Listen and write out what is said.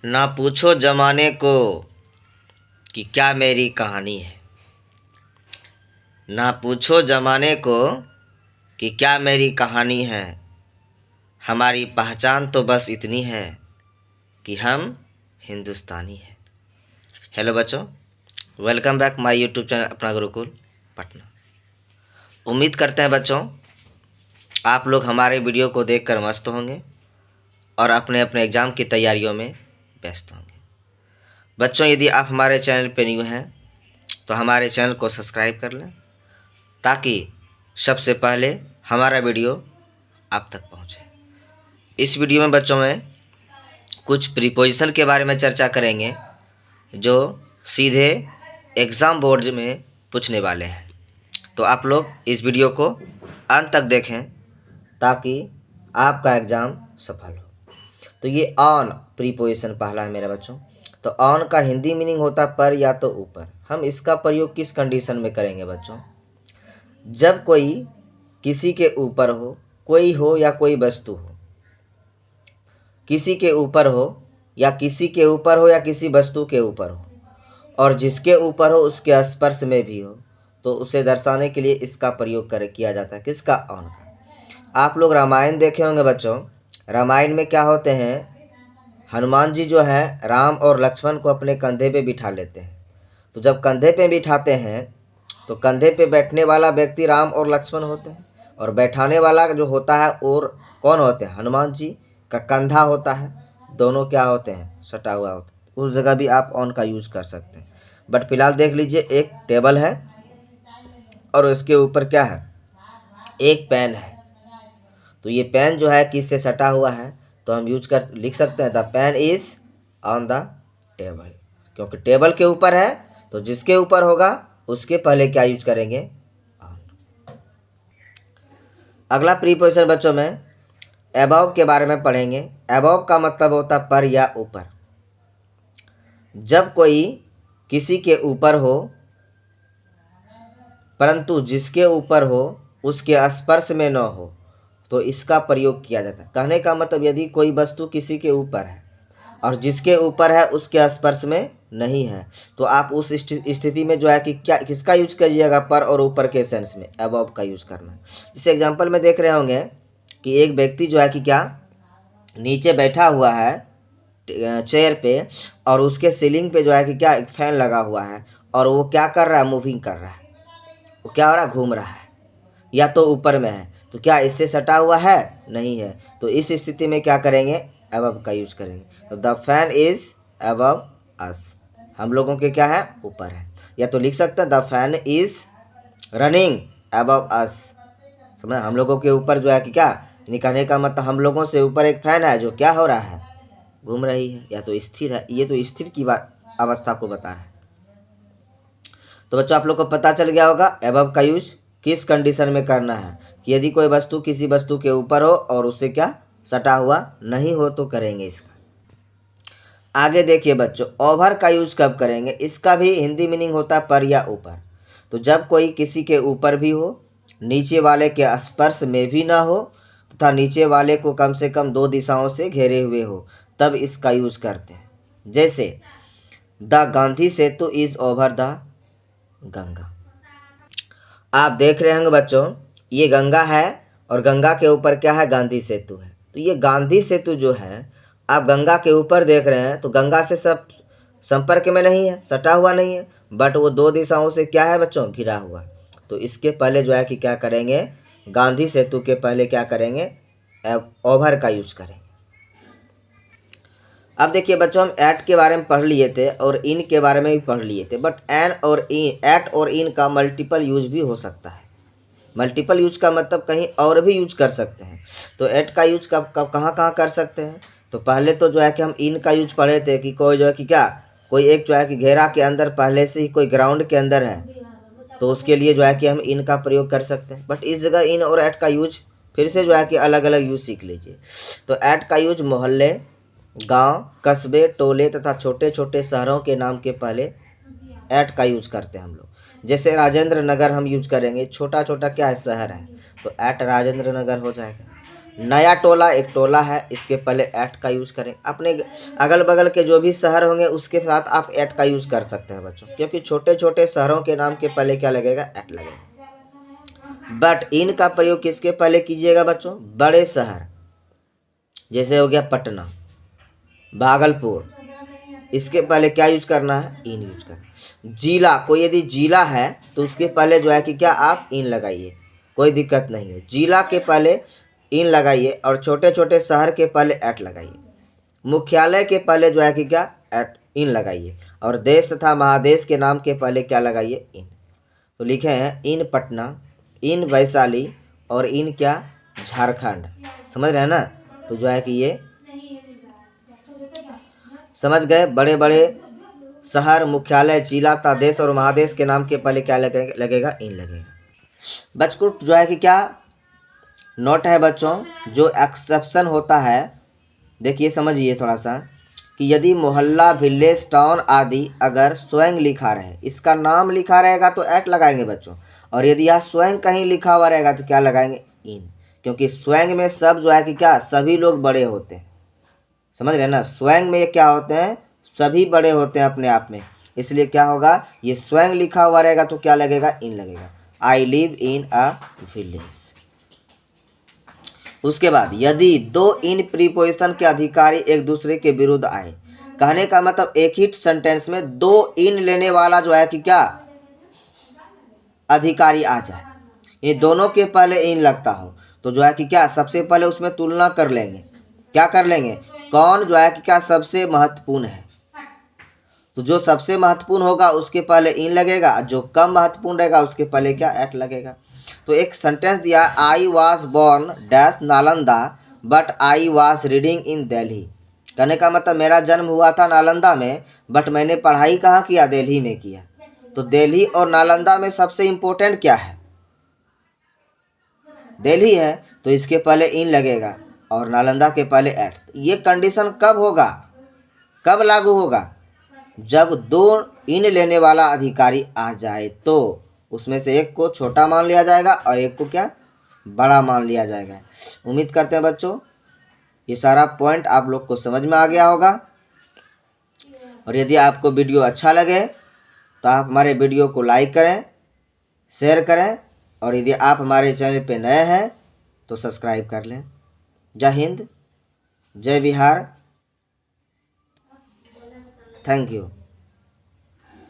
ना पूछो जमाने को कि क्या मेरी कहानी है। ना पूछो जमाने को कि क्या मेरी कहानी है। हमारी पहचान तो बस इतनी है कि हम हिंदुस्तानी हैं। हेलो बच्चों, welcome back my YouTube channel अपना गुरुकुल पटना। उम्मीद करते हैं बच्चों आप लोग हमारे वीडियो को देखकर मस्त होंगे और अपने अपने एग्ज़ाम की तैयारियों में व्यस्त होंगे। बच्चों, यदि आप हमारे चैनल पर न्यू हैं तो हमारे चैनल को सब्सक्राइब कर लें ताकि सबसे पहले हमारा वीडियो आप तक पहुंचे। इस वीडियो में बच्चों में कुछ प्रीपोजिशन के बारे में चर्चा करेंगे जो सीधे एग्ज़ाम बोर्ड में पूछने वाले हैं। तो आप लोग इस वीडियो को अंत तक देखें ताकि आपका एग्ज़ाम सफल हो। तो ये ऑन प्रीपोजिशन पहला है मेरे बच्चों। तो ऑन का हिंदी मीनिंग होता है पर या तो ऊपर। हम इसका प्रयोग किस कंडीशन में करेंगे बच्चों? जब कोई किसी के ऊपर हो, कोई हो या कोई वस्तु हो, किसी के ऊपर हो या किसी के ऊपर हो या किसी वस्तु के ऊपर हो और जिसके ऊपर हो उसके स्पर्श में भी हो, तो उसे दर्शाने के लिए इसका प्रयोग किया जाता है। किसका? ऑन का। आप लोग रामायण देखे होंगे बच्चों। रामायण में क्या होते हैं, हनुमान जी जो है राम और लक्ष्मण को अपने कंधे पे बिठा लेते हैं। तो जब कंधे पे बिठाते हैं तो कंधे पे बैठने वाला व्यक्ति राम और लक्ष्मण होते हैं और बैठाने वाला जो होता है और कौन होते हैं? हनुमान जी का कंधा होता है। दोनों क्या होते हैं? सटा हुआ होता है। उस जगह भी आप ऑन का यूज कर सकते हैं। बट फिलहाल देख लीजिए, एक टेबल है और उसके ऊपर क्या है? एक पेन है। तो ये पेन जो है किससे सटा हुआ है? तो हम लिख सकते हैं the pen is on the table. क्योंकि टेबल के ऊपर है तो जिसके ऊपर होगा उसके पहले क्या यूज करेंगे? ऑन। अगला प्रीपोजिशन बच्चों में अबव के बारे में पढ़ेंगे। अबव का मतलब होता है पर या ऊपर। जब कोई किसी के ऊपर हो परंतु जिसके ऊपर हो उसके स्पर्श में न हो तो इसका प्रयोग किया जाता है। कहने का मतलब यदि कोई वस्तु किसी के ऊपर है और जिसके ऊपर है उसके स्पर्श में नहीं है तो आप उस स्थिति में जो है कि क्या किसका यूज करिएगा? पर और ऊपर के सेंस में अबव का यूज करना है। इस एग्जांपल में देख रहे होंगे कि एक व्यक्ति जो है कि क्या नीचे बैठा हुआ है चेयर पे और उसके सीलिंग पे जो है कि क्या एक फैन लगा हुआ है और वो क्या कर रहा है? मूविंग कर रहा है। वो क्या हो रहा है? घूम रहा है या तो ऊपर में है। तो क्या इससे सटा हुआ है? नहीं है। तो इस स्थिति में क्या करेंगे? अबव का यूज करेंगे। तो द फैन इज अबव अस। हम लोगों के क्या है? ऊपर है। या तो लिख सकते हैं the fan is running above अस। समझ? हम लोगों के ऊपर जो है कि क्या निकलने का मतलब हम लोगों से ऊपर एक फैन है जो क्या हो रहा है? घूम रही है या तो स्थिर है। ये तो स्थिर की अवस्था को बता रहा है। तो बच्चों आप लोग को पता चल गया होगा अबव का यूज किस कंडीशन में करना है कि यदि कोई वस्तु किसी वस्तु के ऊपर हो और उससे क्या सटा हुआ नहीं हो तो करेंगे इसका। आगे देखिए बच्चों, ओवर का यूज कब करेंगे? इसका भी हिंदी मीनिंग होता है पर या ऊपर। तो जब कोई किसी के ऊपर भी हो, नीचे वाले के स्पर्श में भी ना हो तथा नीचे वाले को कम से कम दो दिशाओं से घेरे हुए हो तब इसका यूज करते हैं। जैसे the Gandhi Setu is over the Ganga. आप देख रहे होंगे बच्चों, ये गंगा है और गंगा के ऊपर क्या है? गांधी सेतु है। तो ये गांधी सेतु जो है आप गंगा के ऊपर देख रहे हैं तो गंगा से सब संपर्क में नहीं है, सटा हुआ नहीं है, बट वो दो दिशाओं से क्या है बच्चों? घिरा हुआ। तो इसके पहले जो है कि क्या करेंगे? गांधी सेतु के पहले क्या करेंगे? ओवर का यूज करेंगे। अब देखिए बच्चों, हम एट के बारे में पढ़ लिए थे और इन के बारे में भी पढ़ लिए थे। बट एन और इन, एट और इन का मल्टीपल यूज भी हो सकता है। मल्टीपल यूज का मतलब कहीं और भी यूज कर सकते हैं। तो एट का यूज कब कब कहाँ कहाँ कर सकते हैं? तो पहले तो जो है कि हम इन का यूज पढ़े थे कि कोई जो है कि क्या कोई एक जो है कि घेरा के अंदर पहले से ही कोई ग्राउंड के अंदर है तो उसके लिए जो है कि हम इन का प्रयोग कर सकते हैं। बट इस जगह इन और एट का यूज फिर से जो है कि अलग अलग यूज सीख लीजिए। तो एट का यूज मोहल्ले, गांव, कस्बे, टोले तथा छोटे छोटे शहरों के नाम के पहले एट का यूज करते हैं हम लोग। जैसे राजेंद्र नगर हम यूज करेंगे, छोटा छोटा क्या है? शहर है, तो एट राजेंद्र नगर हो जाएगा। नया टोला एक टोला है, इसके पहले एट का यूज करें। अपने अगल बगल के जो भी शहर होंगे उसके साथ आप एट का यूज कर सकते हैं बच्चों, क्योंकि छोटे छोटे शहरों के नाम के पहले क्या लगेगा, एट लगेगा। बट इन का प्रयोग किसके पहले कीजिएगा बच्चों, बड़े शहर, जैसे हो गया पटना, भागलपुर, इसके पहले क्या यूज करना है, इन यूज करना। जिला, कोई यदि जिला है तो उसके पहले जो है कि क्या आप इन लगाइए, कोई दिक्कत नहीं है। जिला के पहले इन लगाइए और छोटे छोटे शहर के पहले एट लगाइए। मुख्यालय के पहले जो है कि क्या, एट इन लगाइए। और देश तथा महादेश के नाम के पहले क्या लगाइए, इन। तो लिखे हैं इन पटना, इन वैशाली और इन क्या, झारखंड। समझ रहे हैं ना। तो जो है कि ये समझ गए, बड़े बड़े शहर, मुख्यालय, जिला तथा देश और महादेश के नाम के पहले क्या लगेगा, इन लगेगा। बच्चों जो है कि क्या नोट है बच्चों, जो एक्सेप्शन होता है, देखिए समझिए थोड़ा सा, कि यदि मोहल्ला, विलेज, टाउन आदि अगर स्वयं लिखा रहे, इसका नाम लिखा रहेगा तो एट लगाएंगे बच्चों। और यदि यहाँ स्वयं कहीं लिखा हुआ रहेगा तो क्या लगाएंगे, इन। क्योंकि स्वयं में सब जो है कि क्या, सभी लोग बड़े होते हैं। समझ रहे हैं ना, स्वयं में क्या होते हैं, सभी बड़े होते हैं अपने आप में, इसलिए क्या होगा, ये स्वयं लिखा हुआ रहेगा तो क्या लगेगा, इन लगेगा। I live in a village. उसके बाद यदि दो इन प्रीपोजिशन के अधिकारी एक दूसरे के विरुद्ध आए, कहने का मतलब एक ही सेंटेंस में दो इन लेने वाला जो है कि क्या, अधिकारी आ जाए, ये दोनों के पहले इन लगता हो, तो जो है कि क्या, सबसे पहले उसमें तुलना कर लेंगे। क्या कर लेंगे, कौन जो है कि क्या सबसे महत्वपूर्ण है। तो जो सबसे महत्वपूर्ण होगा उसके पहले इन लगेगा, जो कम महत्वपूर्ण रहेगा उसके पहले क्या, एट लगेगा। तो एक सेंटेंस दिया, I was born dash Nalanda but I was reading in Delhi. कहने का मतलब मेरा जन्म हुआ था नालंदा में, बट मैंने पढ़ाई कहाँ किया, दिल्ली में किया। तो दिल्ली और नालंदा में सबसे इम्पोर्टेंट क्या है, दिल्ली है, तो इसके पहले इन लगेगा और नालंदा के पहले एट। ये कंडीशन कब होगा, कब लागू होगा, जब दो इन लेने वाला अधिकारी आ जाए, तो उसमें से एक को छोटा मान लिया जाएगा और एक को क्या, बड़ा मान लिया जाएगा। उम्मीद करते हैं बच्चों ये सारा पॉइंट आप लोग को समझ में आ गया होगा। और यदि आपको वीडियो अच्छा लगे तो आप हमारे वीडियो को लाइक करें, शेयर करें, और यदि आप हमारे चैनल पे नए हैं तो सब्सक्राइब कर लें। जय हिंद, जय बिहार, थैंक यू।